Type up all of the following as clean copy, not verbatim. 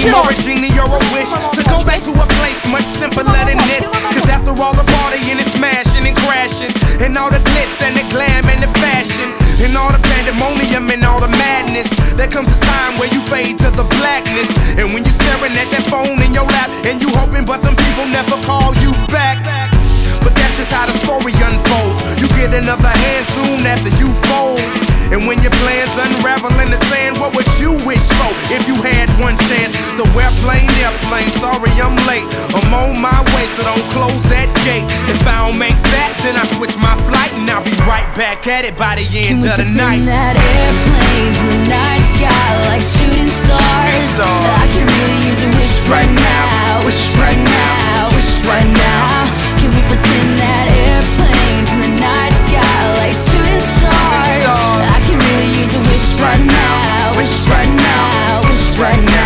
dream or a genie or a wish to go back to a place much simpler than this. Cause after all the partying and smashing and crashing, and all the glitz and the glam and the fashion, and all the pandemonium and all the madness, there comes a time where you fade to the blackness. And when you're staring at that phone in your lap and you hoping but them people never call you back. But that's just how the story unfolds. You get another hand soon after you fold. And when your plans unravel in the sand, what would you wish for if you had one chance? So airplane, sorry I'm late. I'm on my way, so don't close that gate. If I don't make that, then I switch my flight, and I'll be right back at it by the end of the night. Can we pretend that airplanes in the night sky like shooting stars? I could really use a wish right now, wish right now, wish right now. Can we pretend that airplanes in the night sky like shooting stars? I can really use a wish right now, wish right now, wish right now.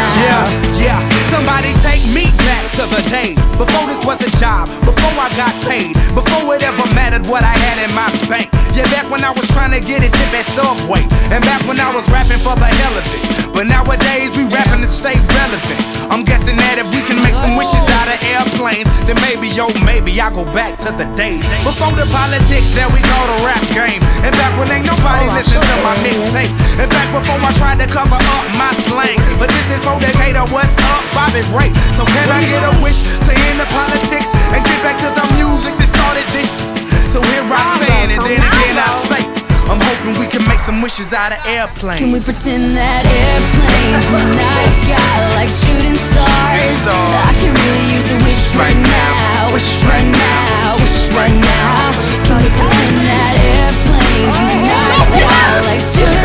Yeah, somebody take me back to the days before this was a job, before I got paid, before it ever mattered what I had in my bank. Yeah, back when I was trying to get a tip at Subway, and back when I was rapping for the hell of it. But nowadays we rapping to stay relevant. I'm guessing that if we can make some wishes out of airplanes, then maybe, oh maybe I'll go back to the days before the politics that we call the rap game. And back when ain't nobody listened to my mixtape. And back before I tried to cover up my slang. But this is for Decatur, what's up, Bobby Ray? So can I get a wish to end the politics and get back to the music that started this? So here I stand, and then again I say, I'm hoping we can make some wishes out of airplanes. Can we pretend that airplanes in the night sky like shooting stars? I can really use a wish right now, wish right now, wish right now. Can we pretend that airplanes in the night sky like shooting